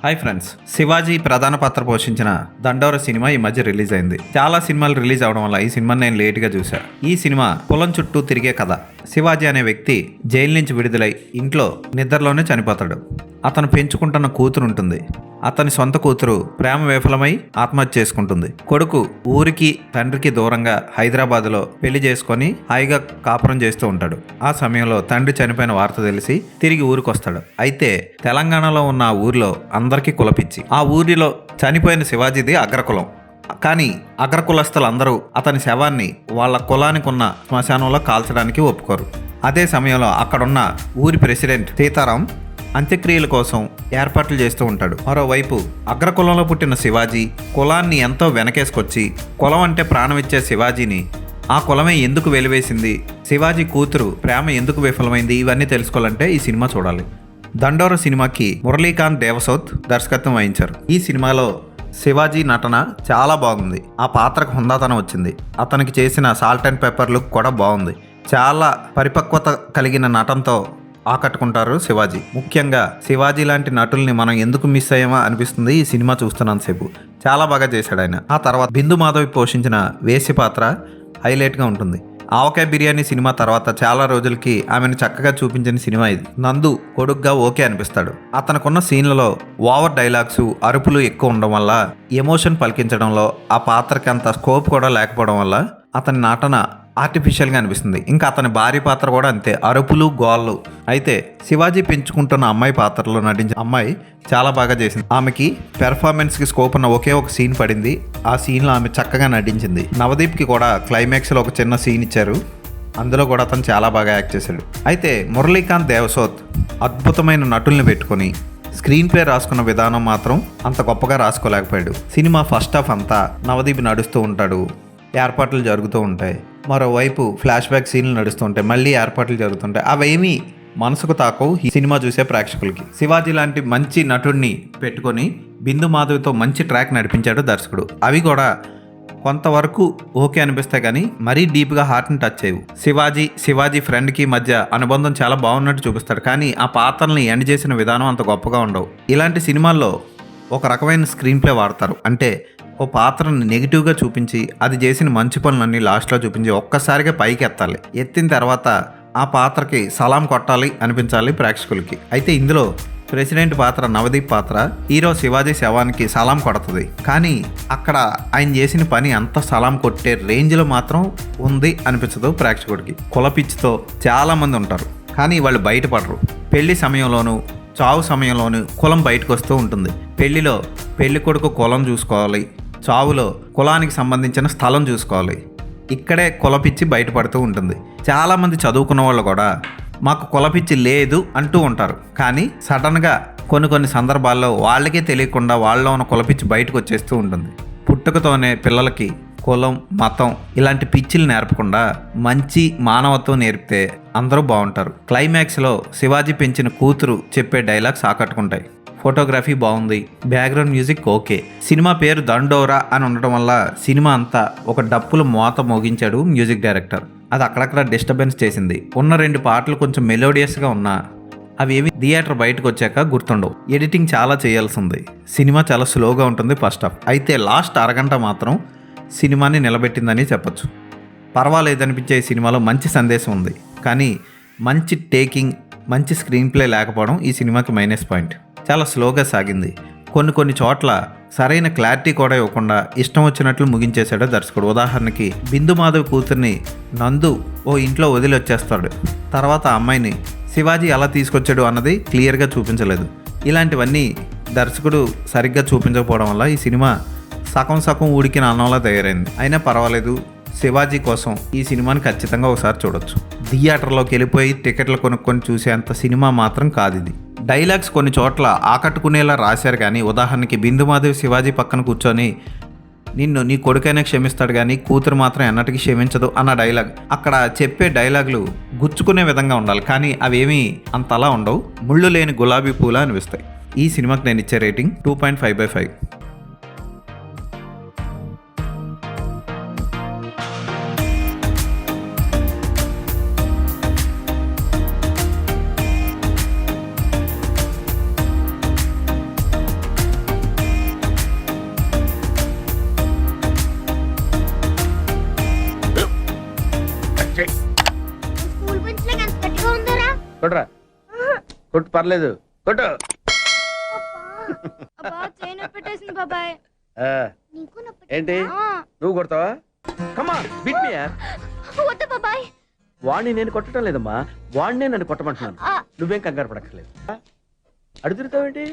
Hi friends, Shivaji ప్రధాన పాత్ర పోషించిన దండోర సినిమా ఈ మధ్య రిలీజ్ అయింది. చాలా సినిమాలు రిలీజ్ అవడం వల్ల ఈ సినిమాని నేను లేట్గా చూసా. ఈ సినిమా పొలం చుట్టూ తిరిగే కథ. శివాజీ అనే వ్యక్తి జైలు నుంచి విడుదలై ఇంట్లో నిద్రలోనే చనిపోతాడు. అతను పెంచుకుంటున్న కూతురు ఉంటుంది. అతని సొంత కూతురు ప్రేమ విఫలమై ఆత్మహత్య చేసుకుంటుంది. కొడుకు ఊరికి తండ్రికి దూరంగా హైదరాబాద్లో పెళ్లి చేసుకొని హాయిగా కాపురం చేస్తూ ఉంటాడు. ఆ సమయంలో తండ్రి చనిపోయిన వార్త తెలిసి తిరిగి ఊరికి వస్తాడు. అయితే తెలంగాణలో ఉన్న ఆ ఊరిలో అందరికీ కులపిచ్చి. ఆ ఊరిలో చనిపోయిన శివాజీది అగ్రకులం. కానీ అగ్రకులస్తులందరూ అతని శవాన్ని వాళ్ళ కులానికి ఉన్న శ్మశానంలో కాల్చడానికి ఒప్పుకోరు. అదే సమయంలో అక్కడున్న ఊరి ప్రెసిడెంట్ సీతారాం అంత్యక్రియల కోసం ఏర్పాట్లు చేస్తూ ఉంటాడు. మరోవైపు అగ్రకులంలో పుట్టిన శివాజీ కులాన్ని ఎంతో వెనకేసుకొచ్చి కులం అంటే ప్రాణం ఇచ్చే శివాజీని ఆ కులమే ఎందుకు వెలివేసింది, శివాజీ కూతురు ప్రేమ ఎందుకు విఫలమైంది, ఇవన్నీ తెలుసుకోవాలంటే ఈ సినిమా చూడాలి. దండోర సినిమాకి మురళీకాంత్ దేవసోత్ దర్శకత్వం వహించారు. ఈ సినిమాలో శివాజీ నటన చాలా బాగుంది. ఆ పాత్రకు హుందాతనం వచ్చింది. అతనికి చేసిన సాల్ట్ అండ్ పెప్పర్ లుక్ కూడా బాగుంది. చాలా పరిపక్వత కలిగిన నటనతో ఆకట్టుకుంటారు శివాజీ. ముఖ్యంగా శివాజీ లాంటి నటుల్ని మనం ఎందుకు మిస్ అయ్యామా అనిపిస్తుంది ఈ సినిమా చూస్తున్నంతసేపు. చాలా బాగా చేశాడు ఆయన. ఆ తర్వాత బిందు మాధవి పోషించిన వేసి పాత్ర హైలైట్గా ఉంటుంది. ఆవకాయ బిర్యానీ సినిమా తర్వాత చాలా రోజులకి ఆమెను చక్కగా చూపించిన సినిమా ఇది. నందు కొడుగ్గా ఓకే అనిపిస్తాడు. అతనుకున్న సీన్లలో ఓవర్ డైలాగ్స్, అరుపులు ఎక్కువ ఉండడం వల్ల ఎమోషన్ పలికించడంలో ఆ పాత్రకి అంత స్కోప్ కూడా లేకపోవడం వల్ల అతని నటన ఆర్టిఫిషియల్గా అనిపిస్తుంది. ఇంకా అతని భార్య పాత్ర కూడా అంతే, అరుపులు గోళ్ళు. అయితే శివాజీ పెంచుకుంటున్న అమ్మాయి పాత్రలో నటించిన అమ్మాయి చాలా బాగా చేసింది. ఆమెకి పెర్ఫార్మెన్స్కి స్కోప్ ఉన్న ఒకే ఒక సీన్ పడింది. ఆ సీన్లో ఆమె చక్కగా నటించింది. నవదీప్కి కూడా క్లైమాక్స్లో ఒక చిన్న సీన్ ఇచ్చారు. అందులో కూడా అతను చాలా బాగా యాక్ట్ చేశాడు. అయితే మురళీకాంత్ దేవసోత్ అద్భుతమైన నటుల్ని పెట్టుకొని స్క్రీన్ ప్లే రాసుకున్న విధానం మాత్రం అంత గొప్పగా రాసుకోలేకపోయాడు. సినిమా ఫస్ట్ హాఫ్ అంతా నవదీప్ నడుస్తూ ఉంటాడు, ఏర్పాట్లు జరుగుతూ ఉంటాయి. మరోవైపు ఫ్లాష్ బ్యాక్ సీన్లు నడుస్తూ ఉంటాయి, మళ్ళీ ఏర్పాట్లు జరుగుతుంటాయి. అవేమీ మనసుకు తాకవు ఈ సినిమా చూసే ప్రేక్షకులకి. శివాజీ లాంటి మంచి నటుడిని పెట్టుకొని బిందు మాధవితో మంచి ట్రాక్ నడిపించాడు దర్శకుడు. అవి కూడా కొంతవరకు ఓకే అనిపిస్తాయి, కానీ మరీ డీప్గా హార్ట్ని టచ్ చేయవు. శివాజీ ఫ్రెండ్కి మధ్య అనుబంధం చాలా బాగున్నట్టు చూపిస్తాడు, కానీ ఆ పాత్రల్ని ఎండ్ చేసిన విధానం అంత గొప్పగా ఉండవు. ఇలాంటి సినిమాల్లో ఒక రకమైన స్క్రీన్ ప్లే వాడతారు. అంటే ఓ పాత్రను నెగిటివ్గా చూపించి అది చేసిన మంచి పనులన్నీ లాస్ట్లో చూపించి ఒక్కసారిగా పైకి ఎత్తాలి. ఎత్తిన తర్వాత ఆ పాత్రకి సలాం కొట్టాలి అనిపించాలి ప్రేక్షకులకి. అయితే ఇందులో ప్రెసిడెంట్ పాత్ర నవదీప్ పాత్ర హీరో శివాజీ శవానికి సలాం కొడుతుంది. కానీ అక్కడ ఆయన చేసిన పని అంత సలాం కొట్టే రేంజ్లో మాత్రం ఉంది అనిపించదు ప్రేక్షకుడికి. కులపిచ్చితో చాలామంది ఉంటారు, కానీ వాళ్ళు బయటపడరు. పెళ్లి సమయంలోనూ చావు సమయంలోనూ కులం బయటకు వస్తూ ఉంటుంది. పెళ్లిలో పెళ్లి కొడుకు కులం చూసుకోవాలి, చావులో కులానికి సంబంధించిన స్థలం చూసుకోవాలి. ఇక్కడే కులపిచ్చి బయటపడుతూ ఉంటుంది. చాలామంది చదువుకున్న వాళ్ళు కూడా మాకు కులపిచ్చి లేదు అంటూ ఉంటారు, కానీ సడన్గా కొన్ని సందర్భాల్లో వాళ్ళకే తెలియకుండా వాళ్ళలో ఉన్న కులపిచ్చి బయటకు వచ్చేస్తూ ఉంటుంది. పుట్టుకతోనే పిల్లలకి కులం, మతం ఇలాంటి పిచ్చిలు నేర్పకుండా మంచి మానవత్వం నేర్పితే అందరూ బాగుంటారు. క్లైమాక్స్లో శివాజీ పెంచిన కూతురు చెప్పే డైలాగ్స్ ఆకట్టుకుంటాయి. ఫోటోగ్రఫీ బాగుంది, బ్యాక్గ్రౌండ్ మ్యూజిక్ ఓకే. సినిమా పేరు దండోరా అని ఉండటం వల్ల సినిమా అంతా ఒక డప్పులు మోత మోగించాడు మ్యూజిక్ డైరెక్టర్. అది అక్కడక్కడ డిస్టర్బెన్స్ చేసింది. ఉన్న 2 పాటలు కొంచెం మెలోడియస్గా ఉన్నా అవి ఏమి థియేటర్ బయటకు వచ్చాక గుర్తుండవు. ఎడిటింగ్ చాలా చేయాల్సి ఉంది. సినిమా చాలా స్లోగా ఉంటుంది ఫస్ట్ హాఫ్. అయితే లాస్ట్ అరగంట మాత్రం సినిమాని నిలబెట్టిందని చెప్పొచ్చు. పర్వాలేదనిపించే ఈ సినిమాలో మంచి సందేశం ఉంది, కానీ మంచి టేకింగ్, మంచి స్క్రీన్ ప్లే లేకపోవడం ఈ సినిమాకి మైనస్ పాయింట్. చాలా స్లోగా సాగింది. కొన్ని చోట్ల సరైన క్లారిటీ కూడా ఇవ్వకుండా ఇష్టం వచ్చినట్లు ముగించేశాడు దర్శకుడు. ఉదాహరణకి బిందు మాధవ్ కూతుర్ని నందు ఓ ఇంట్లో వదిలి వచ్చేస్తాడు. తర్వాత ఆ అమ్మాయిని శివాజీ ఎలా తీసుకొచ్చాడు అన్నది క్లియర్గా చూపించలేదు. ఇలాంటివన్నీ దర్శకుడు సరిగ్గా చూపించకపోవడం వల్ల ఈ సినిమా సగం ఉడికిన అన్నంలా తయారైంది. అయినా పర్వాలేదు, శివాజీ కోసం ఈ సినిమాని ఖచ్చితంగా ఒకసారి చూడొచ్చు. థియేటర్లోకి వెళ్ళిపోయి టికెట్లు కొనుక్కొని చూసేంత సినిమా మాత్రం కాదు ఇది. డైలాగ్స్ కొన్ని చోట్ల ఆకట్టుకునేలా రాశారు, కానీ ఉదాహరణకి బిందుమాధవి శివాజీ పక్కన కూర్చొని నిన్ను నీ కొడుకైనా క్షమిస్తాడు కానీ కూతురు మాత్రం ఎన్నటికీ క్షమించదు అన్న డైలాగ్, అక్కడ చెప్పే డైలాగులు గుచ్చుకునే విధంగా ఉండాలి, కానీ అవేమీ అంతలా ఉండవు. ముళ్ళు లేని గులాబీ పూల అనిపిస్తాయి. ఈ సినిమాకి నేను ఇచ్చే రేటింగ్ 2.5/5. కొట్రా కొట్టు, పర్లేదు కొట్టు. అబ్బా చేయి నొప్పి పెట్టేసింది బాబాయ్. ఆ, నీకు నొప్పి ఏంటి నువ్వు కొడతావా? కమా బీట్ మీ యార్. వద్దు బాబాయ్. వాణ్ణి నేను కొట్టడం లేదమ్మా, వాణ్ణే నన్ను కొట్టమంటున్నాను. నువ్వేం కంగారు పడక్కర్లేదు. అడుగుతావేంటి?